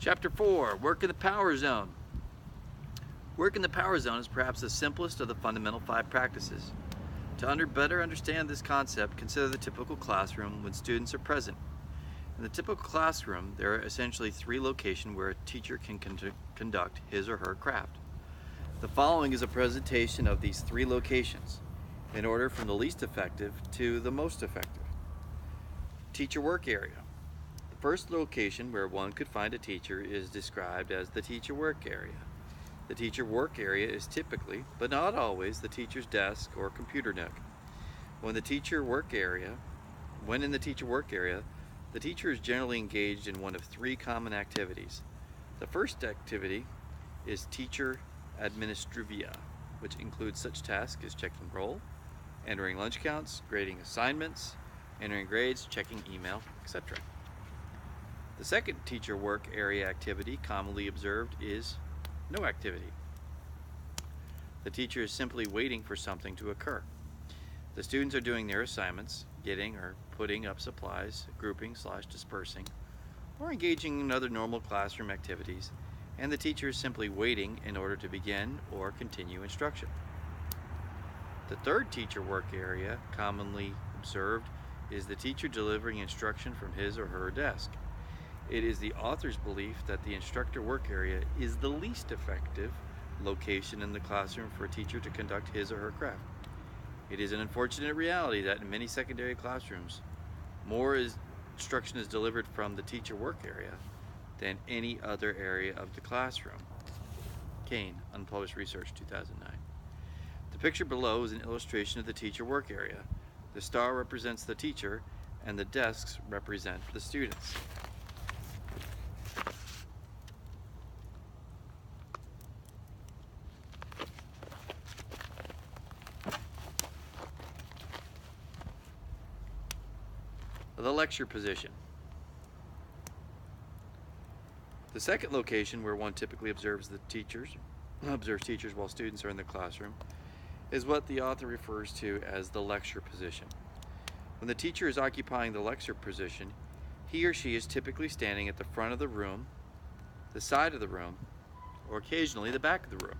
Chapter 4, Work in the Power Zone. Work in the power zone is perhaps the simplest of the fundamental 5 practices. To better understand this concept, consider the typical classroom when students are present. In the typical classroom, there are essentially 3 locations where a teacher can conduct his or her craft. The following is a presentation of these 3 locations, in order from the least effective to the most effective. Teacher work area. The first location where one could find a teacher is described as the teacher work area. The teacher work area is typically, but not always, the teacher's desk or computer nook. When in the teacher work area, the teacher is generally engaged in one of 3 common activities. The first activity is teacher administrivia, which includes such tasks as checking roll, entering lunch counts, grading assignments, entering grades, checking email, etc. The second teacher work area activity commonly observed is no activity. The teacher is simply waiting for something to occur. The students are doing their assignments, getting or putting up supplies, grouping/dispersing, or engaging in other normal classroom activities, and the teacher is simply waiting in order to begin or continue instruction. The third teacher work area commonly observed is the teacher delivering instruction from his or her desk. It is the author's belief that the instructor work area is the least effective location in the classroom for a teacher to conduct his or her craft. It is an unfortunate reality that in many secondary classrooms, more instruction is delivered from the teacher work area than any other area of the classroom. Kane, Unpublished Research, 2009. The picture below is an illustration of the teacher work area. The star represents the teacher and the desks represent the students. The lecture position. The second location where one typically observes teachers while students are in the classroom is what the author refers to as the lecture position. When the teacher is occupying the lecture position, he or she is typically standing at the front of the room, the side of the room, or occasionally the back of the room.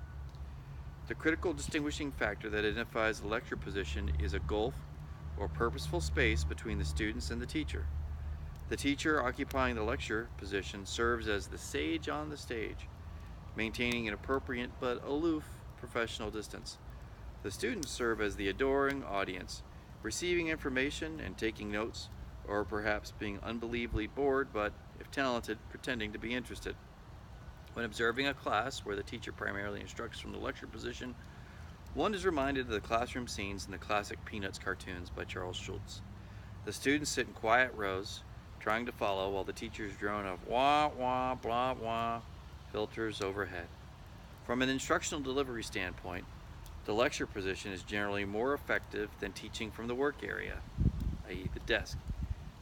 The critical distinguishing factor that identifies the lecture position is a gulf or purposeful space between the students and the teacher. The teacher occupying the lecture position serves as the sage on the stage, maintaining an appropriate but aloof professional distance. The students serve as the adoring audience, receiving information and taking notes, or perhaps being unbelievably bored but, if talented, pretending to be interested. When observing a class where the teacher primarily instructs from the lecture position, one is reminded of the classroom scenes in the classic Peanuts cartoons by Charles Schulz. The students sit in quiet rows, trying to follow while the teacher's drone of wah wah blah blah filters overhead. From an instructional delivery standpoint, the lecture position is generally more effective than teaching from the work area, i.e. the desk,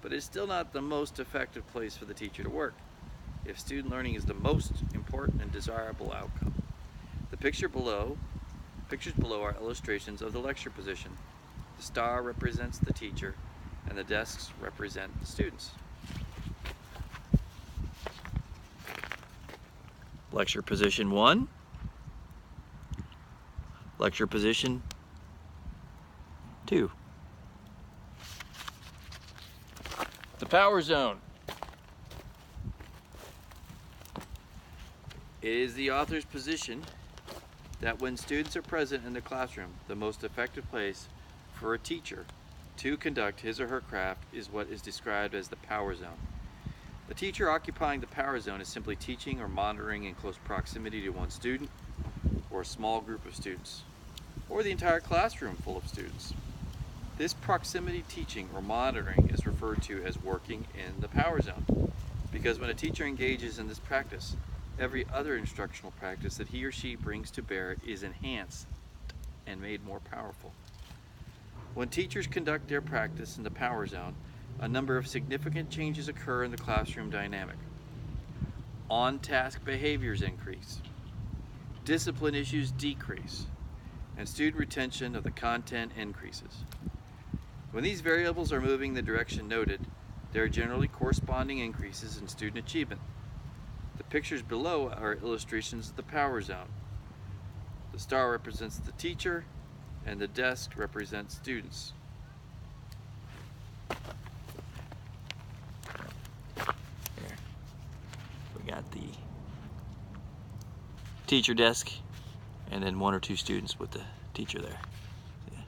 but it is still not the most effective place for the teacher to work, if student learning is the most important and desirable outcome. The pictures below are illustrations of the lecture position. The star represents the teacher, and the desks represent the students. Lecture position 1. Lecture position 2. The power zone. It is the author's position that when students are present in the classroom, the most effective place for a teacher to conduct his or her craft is what is described as the power zone. The teacher occupying the power zone is simply teaching or monitoring in close proximity to one student or a small group of students, or the entire classroom full of students. This proximity teaching or monitoring is referred to as working in the power zone, because when a teacher engages in this practice, every other instructional practice that he or she brings to bear is enhanced and made more powerful. When teachers conduct their practice in the power zone, a number of significant changes occur in the classroom dynamic. On-task behaviors increase, discipline issues decrease, and student retention of the content increases. When these variables are moving the direction noted, there are generally corresponding increases in student achievement. The pictures below are illustrations of the power zone. The star represents the teacher, and the desk represents students. Here, we got the teacher desk, and then 1 or 2 students with the teacher there. Yeah.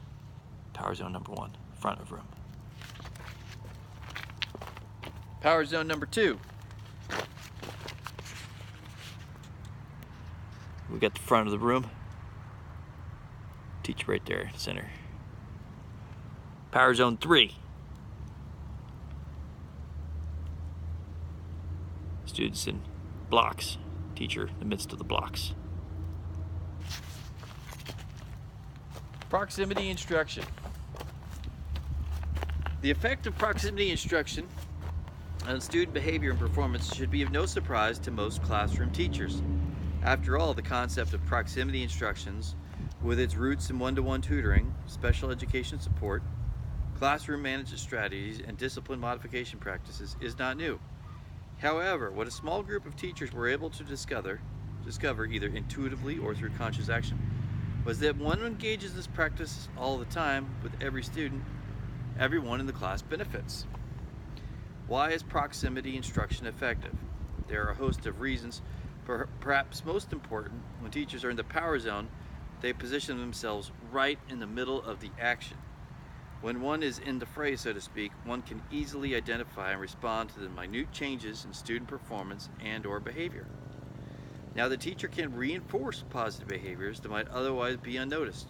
Power zone number 1, front of room. Power zone number 2. We got the front of the room. Teacher right there, center. Power zone 3. Students in blocks. Teacher in the midst of the blocks. Proximity instruction. The effect of proximity instruction on student behavior and performance should be of no surprise to most classroom teachers. After all, the concept of proximity instructions, with its roots in one-to-one tutoring, special education support, classroom management strategies, and discipline modification practices, is not new. However, what a small group of teachers were able to discover either intuitively or through conscious action, was that one engages this practice all the time with every student, everyone in the class benefits. Why is proximity instruction effective? There are a host of reasons. Perhaps most important, when teachers are in the power zone, they position themselves right in the middle of the action. When one is in the fray, so to speak, one can easily identify and respond to the minute changes in student performance and/or behavior. Now, the teacher can reinforce positive behaviors that might otherwise be unnoticed,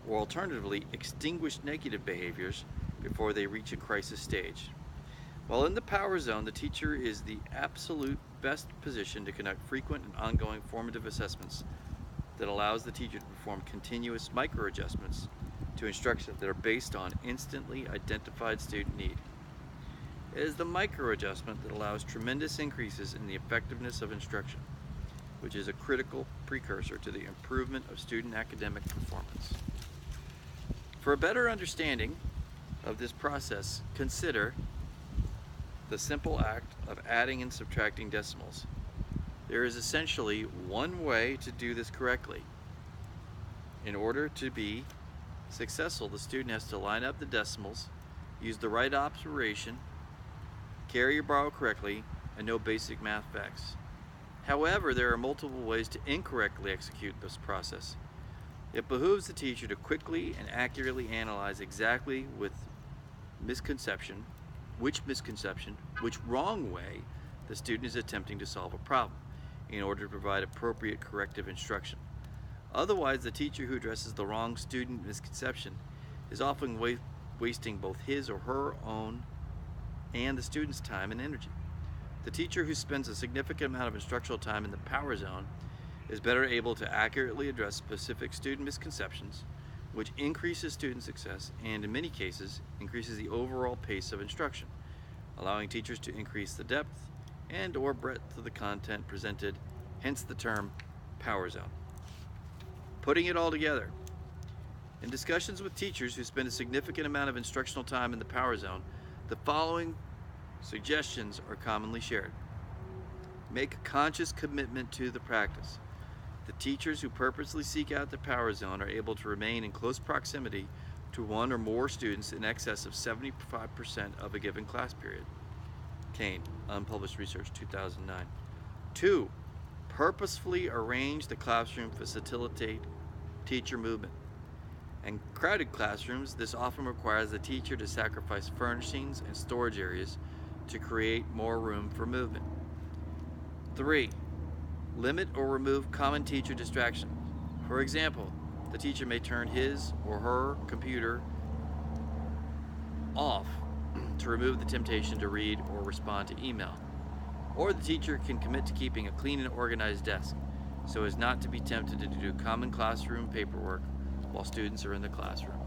or alternatively, extinguish negative behaviors before they reach a crisis stage. While in the power zone, the teacher is the absolute best position to conduct frequent and ongoing formative assessments that allows the teacher to perform continuous micro-adjustments to instruction that are based on instantly identified student need. It is the micro-adjustment that allows tremendous increases in the effectiveness of instruction, which is a critical precursor to the improvement of student academic performance. For a better understanding of this process, consider the simple act of adding and subtracting decimals. There is essentially one way to do this correctly. In order to be successful, the student has to line up the decimals, use the right operation, carry or borrow correctly, and know basic math facts. However, there are multiple ways to incorrectly execute this process. It behooves the teacher to quickly and accurately analyze exactly which wrong way the student is attempting to solve a problem in order to provide appropriate corrective instruction. Otherwise, the teacher who addresses the wrong student misconception is often wasting both his or her own and the student's time and energy. The teacher who spends a significant amount of instructional time in the power zone is better able to accurately address specific student misconceptions, which increases student success and, in many cases, increases the overall pace of instruction, allowing teachers to increase the depth and/or breadth of the content presented, hence the term power zone. Putting it all together, in discussions with teachers who spend a significant amount of instructional time in the power zone, the following suggestions are commonly shared. Make a conscious commitment to the practice. The teachers who purposely seek out the power zone are able to remain in close proximity to one or more students in excess of 75% of a given class period. Kane, unpublished research, 2009. 2. Purposefully arrange the classroom to facilitate teacher movement. In crowded classrooms, this often requires the teacher to sacrifice furnishings and storage areas to create more room for movement. 3. Limit or remove common teacher distraction. For example, the teacher may turn his or her computer off to remove the temptation to read or respond to email. Or the teacher can commit to keeping a clean and organized desk so as not to be tempted to do common classroom paperwork while students are in the classroom.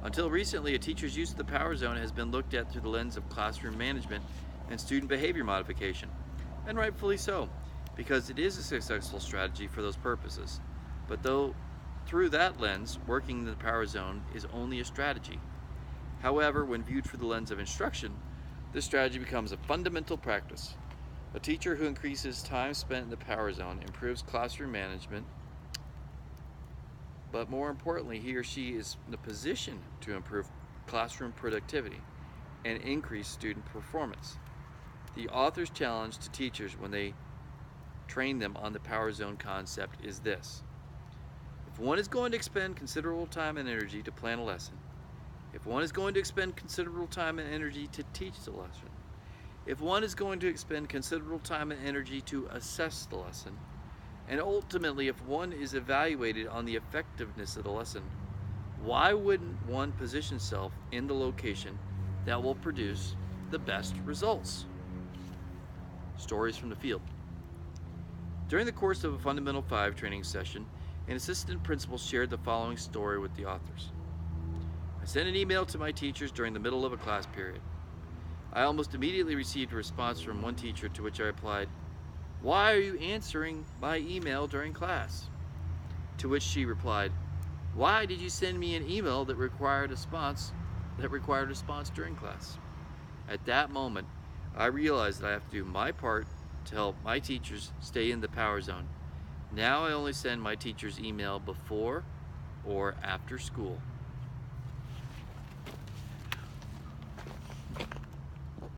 Until recently, a teacher's use of the power zone has been looked at through the lens of classroom management and student behavior modification, and rightfully so, because it is a successful strategy for those purposes. But through that lens, working in the power zone is only a strategy. However, when viewed through the lens of instruction, this strategy becomes a fundamental practice. A teacher who increases time spent in the power zone improves classroom management, but more importantly, he or she is in a position to improve classroom productivity and increase student performance. The author's challenge to teachers when they train them on the power zone concept is this: if one is going to expend considerable time and energy to plan a lesson, if one is going to expend considerable time and energy to teach the lesson, if one is going to expend considerable time and energy to assess the lesson, and ultimately if one is evaluated on the effectiveness of the lesson, why wouldn't one position itself in the location that will produce the best results? Stories from the field. During the course of a Fundamental 5 training session, an assistant principal shared the following story with the authors. I sent an email to my teachers during the middle of a class period. I almost immediately received a response from one teacher, to which I replied, "Why are you answering my email during class?" To which she replied, "Why did you send me an email that required a response during class?" At that moment, I realized that I have to do my part to help my teachers stay in the power zone. Now I only send my teachers email before or after school.